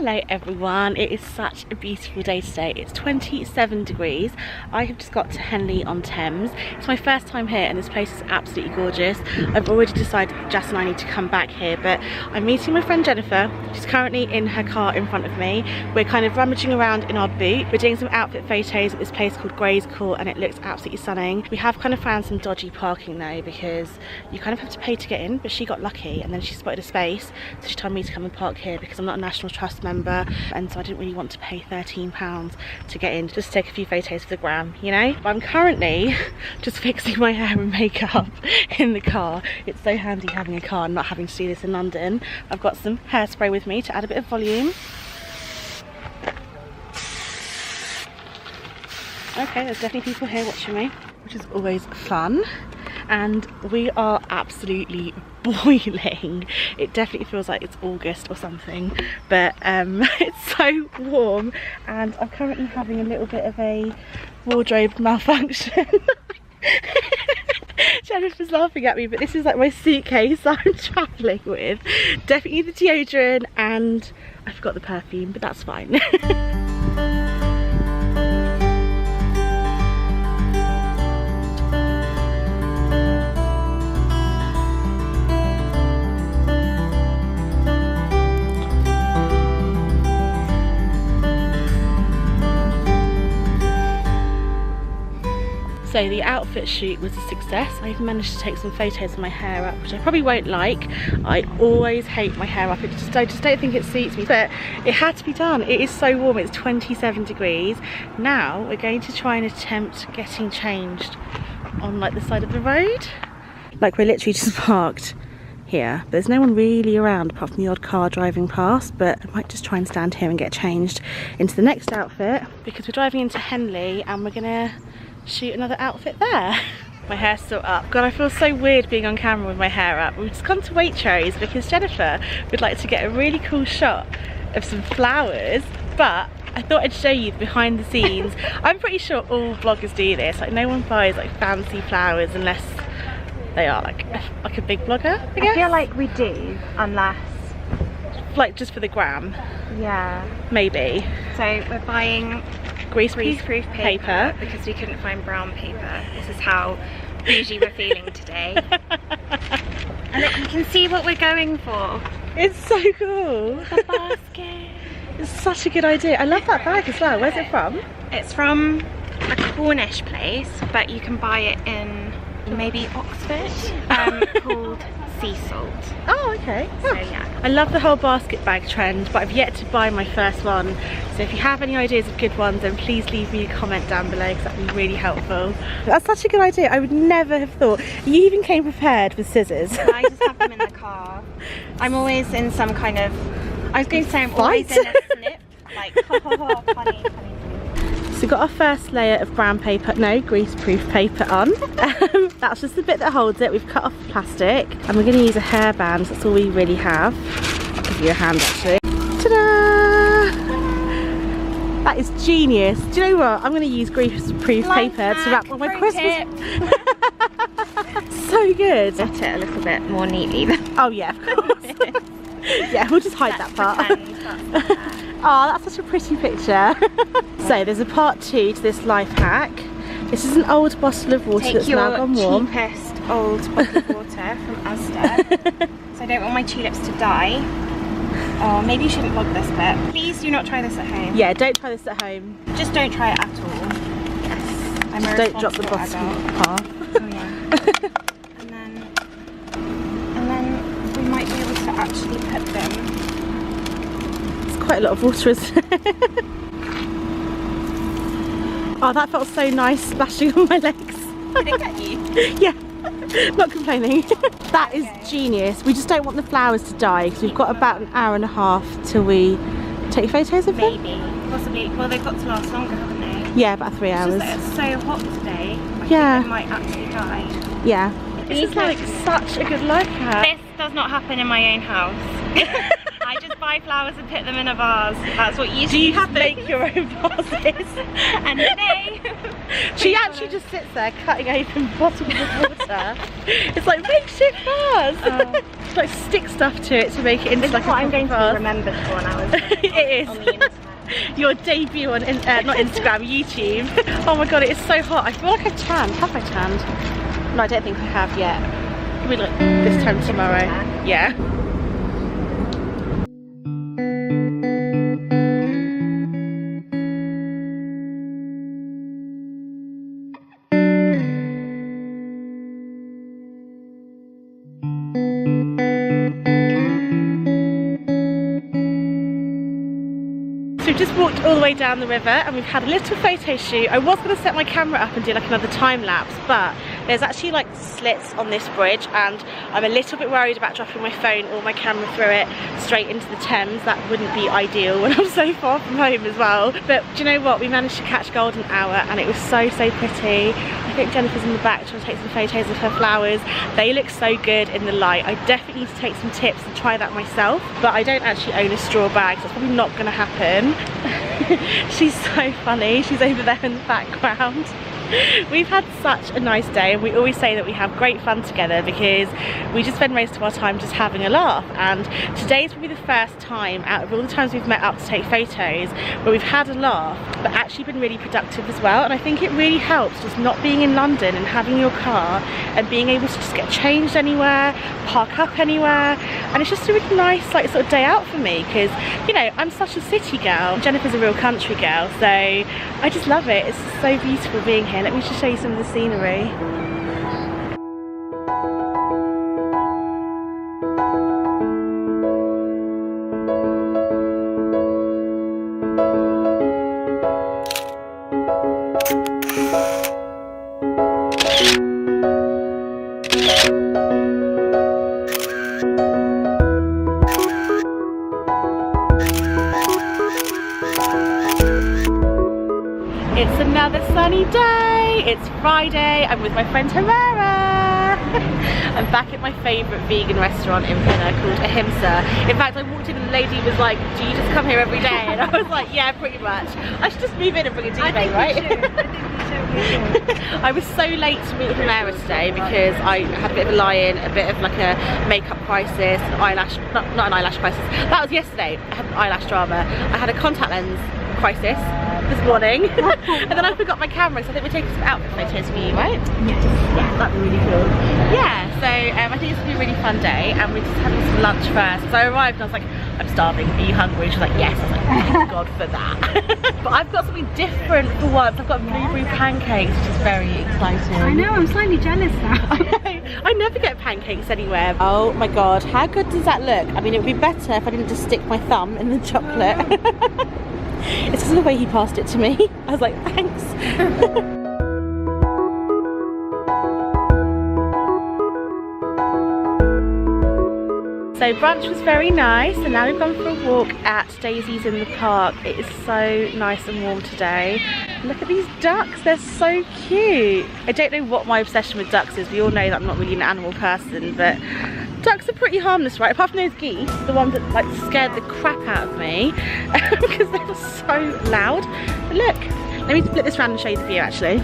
Hello everyone, it is such a beautiful day today. It's 27 degrees. I have just got to Henley-On-Thames. It's my first time here and this place is absolutely gorgeous. I've already decided that Jess and I need to come back here, but I'm meeting my friend Jennifer. She's currently in her car in front of me. We're kind of rummaging around in our boot. We're doing some outfit photos at this place called Gray's Court and it looks absolutely stunning. We have kind of found some dodgy parking though because you kind of have to pay to get in, but she got lucky and then she spotted a space, so she told me to come and park here because I'm not a National Trust member and so I didn't really want to pay £13 to get in, just to take a few photos for the gram, you know. But I'm currently just fixing my hair and makeup in the car. It's so handy having a car and not having to do this in London. I've got some hairspray with me to add a bit of volume. Okay, there's definitely people here watching me, which is always fun. And we are absolutely boiling. It definitely feels like it's August or something, but it's so warm and I'm currently having a little bit of a wardrobe malfunction. Jennifer's laughing at me, but this is like my suitcase that I'm travelling with. Definitely the deodorant and I forgot the perfume, but that's fine. So the outfit shoot was a success. I've managed to take some photos of my hair up, which I probably won't like. I always hate my hair up. I just don't think it suits me, but it had to be done. It is so warm, it's 27 degrees. Now we're going to try and attempt getting changed on like the side of the road. Like we're literally just parked here. There's no one really around apart from the odd car driving past, but I might just try and stand here and get changed into the next outfit because we're driving into Henley and we're gonna shoot another outfit there. My hair's still up. God, I feel so weird being on camera with my hair up. We've just gone to Waitrose because Jennifer would like to get a really cool shot of some flowers, but I thought I'd show you the behind the scenes. I'm pretty sure all vloggers do this. Like no one buys like fancy flowers unless they are like a big blogger, I guess. I feel like we do, unless like just for the gram. Yeah. Maybe. So we're buying greaseproof paper because we couldn't find brown paper. This is how bougie we're feeling today. And look, you can see what we're going for. It's so cool. The basket. It's such a good idea. I love that bag as well. Where's it from? It's from a Cornish place, but you can buy it in maybe Oxford, called Sea Salt. Oh, okay. So yeah. I love the whole basket bag trend, but I've yet to buy my first one. So if you have any ideas of good ones, then please leave me a comment down below because that'd be really helpful. That's such a good idea. I would never have thought. You even came prepared with scissors. I just have them in the car. I'm always in some kind of, I was going to say I'm always in a snip. Like, ha ha ha, funny. So we've got our first layer of brown paper, no, greaseproof paper on. That's just the bit that holds it. We've cut off the plastic and we're going to use a hairband. That's all we really have. I'll give you a hand actually. Ta-da! That is genius. Do you know what? I'm going to use greaseproof paper to wrap all my Christmas. So good. Set it a little bit more neatly. Oh yeah, of course. Yeah, we'll just hide that part. Oh, that's such a pretty picture. So there's a part 2 to this life hack. This is an old bottle of water that's now gone warm. Take your cheapest old bottle of water from Asda. So I don't want my tulips to die. Oh, maybe you shouldn't vlog this bit. Please do not try this at home. Yeah, don't try this at home. Just don't try it at all. Yes. I'm a don't drop the bottom half. Oh yeah. and then we might be able to actually put them. Quite a lot of water, isn't it? Oh, that felt so nice splashing on my legs. Did it get you? Yeah, not complaining. That is genius. We just don't want the flowers to die because we've got about an hour and a half till we take photos of them. Maybe, possibly. Well, they've got to last longer, haven't they? Yeah, about 3 hours. It's just that it's so hot today. I think it might actually die. Yeah. This is like such a good life hack. This does not happen in my own house. I just buy flowers and put them in a vase. That's what you do. You have to make your own vases? And today, she actually just sits there cutting open bottles of water. It's like makeshift vase. Like stick stuff to it to make it into like a I'm going vase. to be remembered for when I was it is. on the internet. Your debut on not Instagram, YouTube. Oh my god, it is so hot. I feel like I've tanned. Have I tanned? No, I don't think I have yet. Probably like this time tomorrow. Yeah. So we've just walked all the way down the river and we've had a little photo shoot. I was going to set my camera up and do like another time lapse, but there's actually like slits on this bridge and I'm a little bit worried about dropping my phone or my camera through it straight into the Thames. That wouldn't be ideal when I'm so far from home as well. But do you know what? We managed to catch golden hour and it was so pretty. I think Jennifer's in the back trying to take some photos of her flowers. They look so good in the light. I definitely need to take some tips and try that myself, but I don't actually own a straw bag, so it's probably not going to happen. She's so funny. She's over there in the background. We've had such a nice day and we always say that we have great fun together because we just spend most of our time just having a laugh, and today's probably the first time out of all the times we've met up to take photos where we've had a laugh but actually been really productive as well. And I think it really helps just not being in London and having your car and being able to just get changed anywhere, park up anywhere, and it's just a really nice like sort of day out for me because, you know, I'm such a city girl. Jennifer's a real country girl, so I just love it. It's so beautiful being here. Let me just show you some of the scenery. It's another sunny day. It's Friday. I'm with my friend Tamara. I'm back at my favourite vegan restaurant in Pinner called Ahimsa. In fact, I walked in and the lady was like, do you just come here every day? And I was like, yeah, pretty much. I should just move in and bring a duvet, right? I was so late to meet Tamara today because I had a bit of a lie-in, a bit of like a makeup crisis, an eyelash, not an eyelash crisis. That was yesterday. I had an eyelash drama. I had a contact lens crisis this morning and then I forgot my camera, so I think we're taking some outfit photos for you, right? Yes. Yeah, that'd be really cool. Yeah, so I think it's gonna be a really fun day and we're just having some lunch first. So I arrived and I was like, I'm starving, are you hungry? She's like, yes. I was like, thank God for that. But I've got something different for once. I've got blueberry pancakes, which is very exciting. I know, I'm slightly jealous now. I never get pancakes anywhere. Oh my God, how good does that look? I mean, it would be better if I didn't just stick my thumb in the chocolate. It's just the way he passed it to me. I was like, thanks. So brunch was very nice and now we've gone for a walk at Daisy's in the park. It is so nice and warm today. Look at these ducks, they're so cute. I don't know what my obsession with ducks is. We all know that I'm not really an animal person, but ducks are pretty harmless, right? Apart from those geese, the ones that like scared the crap out of me because they were so loud. But look, let me flip this around and show you the view actually.